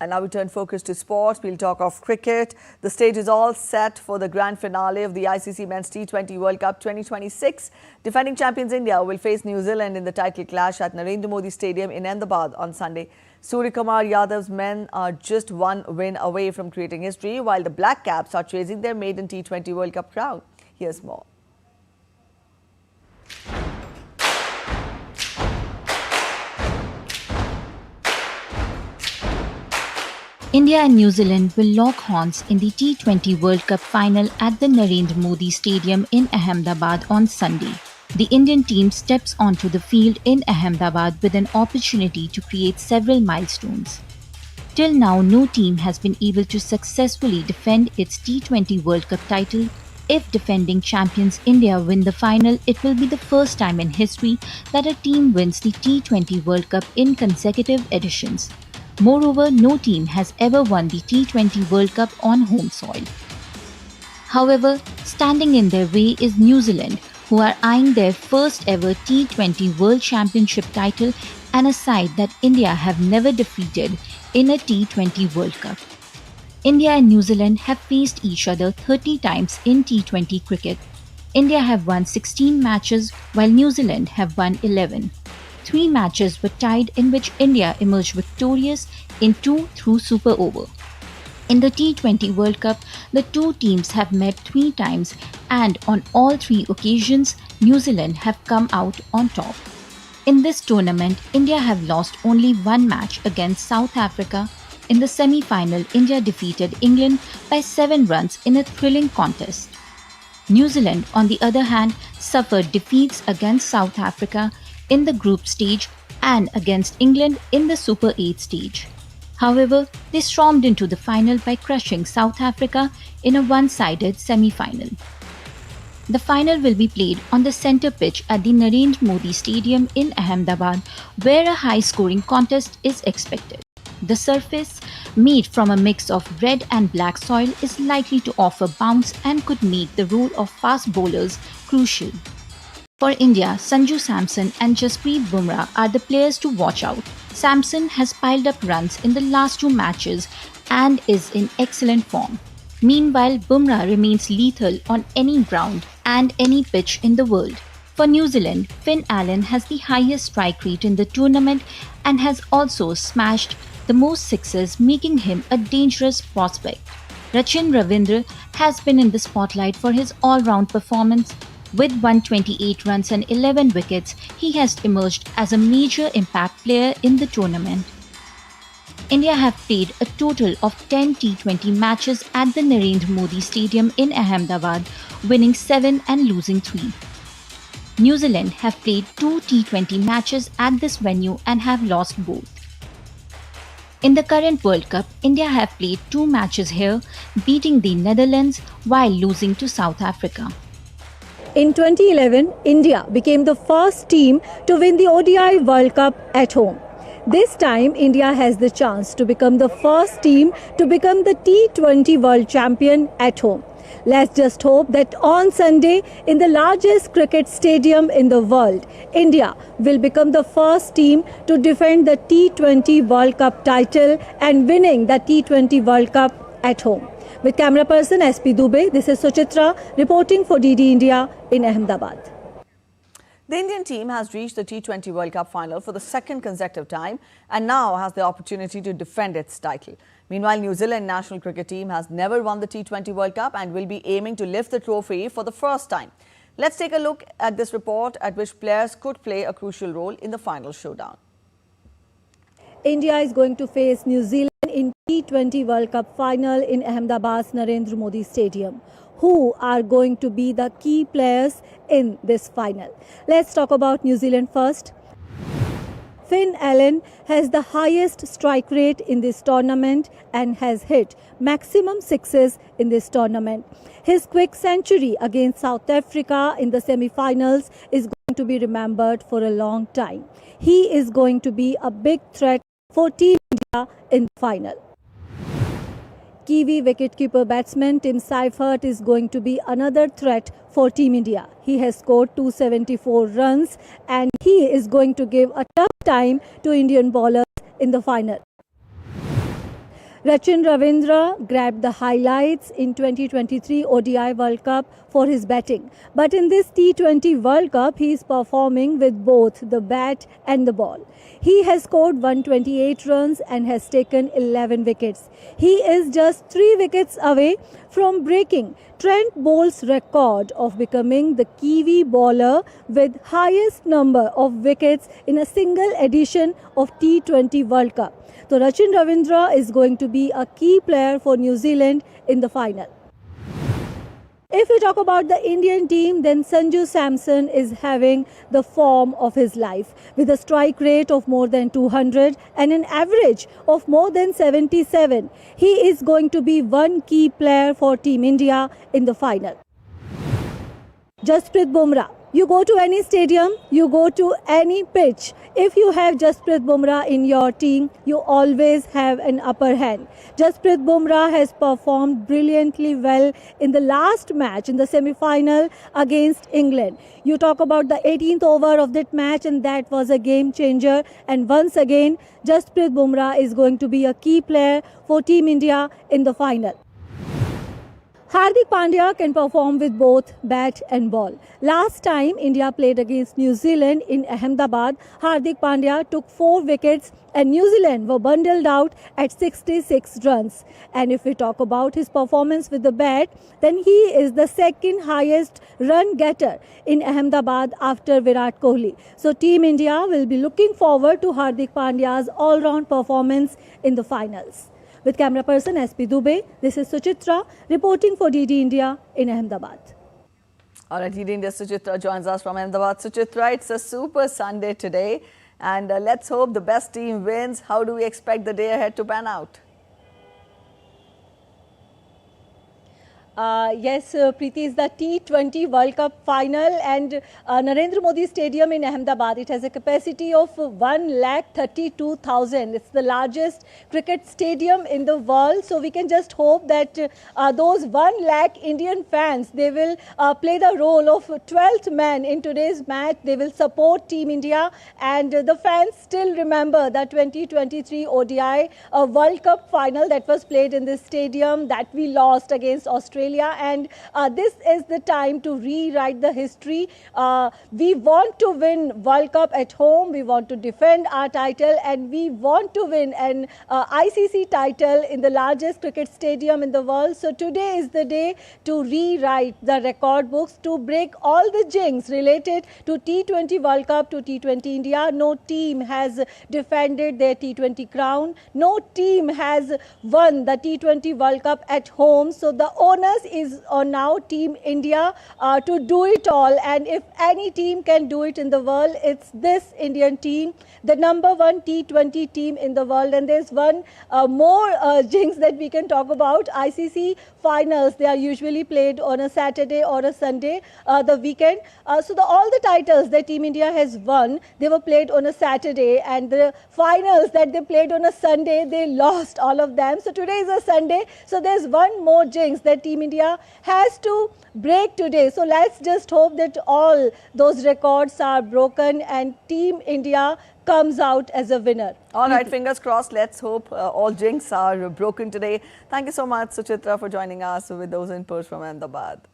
And now we turn focus to sports. We'll talk of cricket. The stage is all set for the grand finale of the ICC Men's T20 World Cup 2026. Defending champions India will face New Zealand in the title clash at Narendra Modi Stadium in Ahmedabad on Sunday. Suryakumar Yadav's men are just one win away from creating history, while the Black Caps are chasing their maiden T20 World Cup crown. Here's more. India and New Zealand will lock horns in the T20 World Cup final at the Narendra Modi Stadium in Ahmedabad on Sunday. The Indian team steps onto the field in Ahmedabad with an opportunity to create several milestones. Till now, no team has been able to successfully defend its T20 World Cup title. If defending champions India win the final, it will be the first time in history that a team wins the T20 World Cup in consecutive editions. Moreover, no team has ever won the T20 World Cup on home soil. However, standing in their way is New Zealand, who are eyeing their first ever T20 World Championship title and a side that India have never defeated in a T20 World Cup. India and New Zealand have faced each other 30 times in T20 cricket. India have won 16 matches while New Zealand have won 11. 3 matches were tied in which India emerged victorious in 2 through super over. In the T20 World Cup, the two teams have met 3 times and on all 3 occasions, New Zealand have come out on top. In this tournament, India have lost only 1 match against South Africa. In the semi-final, India defeated England by 7 runs in a thrilling contest. New Zealand, on the other hand, suffered defeats against South Africa in the group stage and against England in the Super 8 stage. However, they stormed into the final by crushing South Africa in a one-sided semi-final. The final will be played on the centre pitch at the Narendra Modi Stadium in Ahmedabad, where a high-scoring contest is expected. The surface, made from a mix of red and black soil, is likely to offer bounce and could make the role of fast bowlers crucial. For India, Sanju Samson and Jasprit Bumrah are the players to watch out. Samson has piled up runs in the last 2 matches and is in excellent form. Meanwhile, Bumrah remains lethal on any ground and any pitch in the world. For New Zealand, Finn Allen has the highest strike rate in the tournament and has also smashed the most sixes, making him a dangerous prospect. Rachin Ravindra has been in the spotlight for his all-round performance. With 128 runs and 11 wickets, he has emerged as a major impact player in the tournament. India have played a total of 10 T20 matches at the Narendra Modi Stadium in Ahmedabad, winning 7 and losing 3. New Zealand have played 2 T20 matches at this venue and have lost both. In the current World Cup, India have played 2 matches here, beating the Netherlands while losing to South Africa. In 2011, India became the first team to win the ODI World Cup at home. This time, India has the chance to become the first team to become the T20 World Champion at home. Let's just hope that on Sunday, in the largest cricket stadium in the world, India will become the first team to defend the T20 World Cup title and winning the T20 World Cup at home. With camera person SP Dubey, this is Suchitra reporting for DD India in Ahmedabad. The Indian team has reached the T20 World Cup final for the 2nd consecutive time and now has the opportunity to defend its title. Meanwhile, New Zealand national cricket team has never won the T20 World Cup and will be aiming to lift the trophy for the first time. Let's take a look at this report at which players could play a crucial role in the final showdown. India is going to face New Zealand in T20 World Cup final in Ahmedabad's Narendra Modi Stadium. Who are going to be the key players in this final? Let's talk about New Zealand first. Finn Allen has the highest strike rate in this tournament and has hit maximum sixes in this tournament. His quick century against South Africa in the semi-finals is going to be remembered for a long time. He is going to be a big threat for Team India in the final. Kiwi wicketkeeper batsman Tim Seifert is going to be another threat for Team India. He has scored 274 runs and he is going to give a tough time to Indian bowlers in the final. Rachin Ravindra grabbed the highlights in 2023 ODI World Cup for his batting. But in this T20 World Cup, he is performing with both the bat and the ball. He has scored 128 runs and has taken 11 wickets. He is just 3 wickets away from breaking Trent Bolt's record of becoming the Kiwi bowler with highest number of wickets in a single edition of T20 World Cup. So Rachin Ravindra is going to be a key player for New Zealand in the final. If we talk about the Indian team, then Sanju Samson is having the form of his life with a strike rate of more than 200 and an average of more than 77. He is going to be one key player for Team India in the final. Jasprit Bumrah. You go to any stadium, you go to any pitch. If you have Jasprit Bumrah in your team, you always have an upper hand. Jasprit Bumrah has performed brilliantly well in the last match, in the semi-final against England. You talk about the 18th over of that match, and that was a game changer. And once again, Jasprit Bumrah is going to be a key player for Team India in the final. Hardik Pandya can perform with both bat and ball. Last time India played against New Zealand in Ahmedabad, Hardik Pandya took 4 wickets and New Zealand were bundled out at 66 runs. And if we talk about his performance with the bat, then he is the second highest run getter in Ahmedabad after Virat Kohli. So Team India will be looking forward to Hardik Pandya's all-round performance in the finals. With camera person SP Dubey, this is Suchitra reporting for DD India in Ahmedabad. All right, DD India Suchitra joins us from Ahmedabad. Suchitra, it's a super Sunday today, and let's hope the best team wins. How do we expect the day ahead to pan out? Yes, Preeti, is the T20 World Cup final, and Narendra Modi Stadium in Ahmedabad. It has a capacity of 132,000. It's the largest cricket stadium in the world. So we can just hope that those 1 lakh Indian fans, they will play the role of 12th man in today's match. They will support Team India, and the fans still remember the 2023 ODI World Cup final that was played in this stadium that we lost against Australia. And this is the time to rewrite the history. We want to win World Cup at home. We want to defend our title, and we want to win an ICC title in the largest cricket stadium in the world. So today is the day to rewrite the record books, to break all the jinx related to T20 World Cup, to T20 India. No team has defended their T20 crown. No team has won the T20 World Cup at home. So the onus is on now Team India to do it all. And if any team can do it in the world, it's this Indian team, the #1 T20 team in the world. And there's one more jinx that we can talk about. ICC finals, they are usually played on a Saturday or a Sunday, the weekend. So all the titles that Team India has won, they were played on a Saturday, and the finals that they played on a Sunday, they lost all of them. So today is a Sunday. So there's one more jinx that Team India has to break today. So let's just hope that all those records are broken and Team India comes out as a winner. All right, fingers crossed. Let's hope all jinx are broken today. Thank you so much, Suchitra, for joining us with those inputs from Ahmedabad.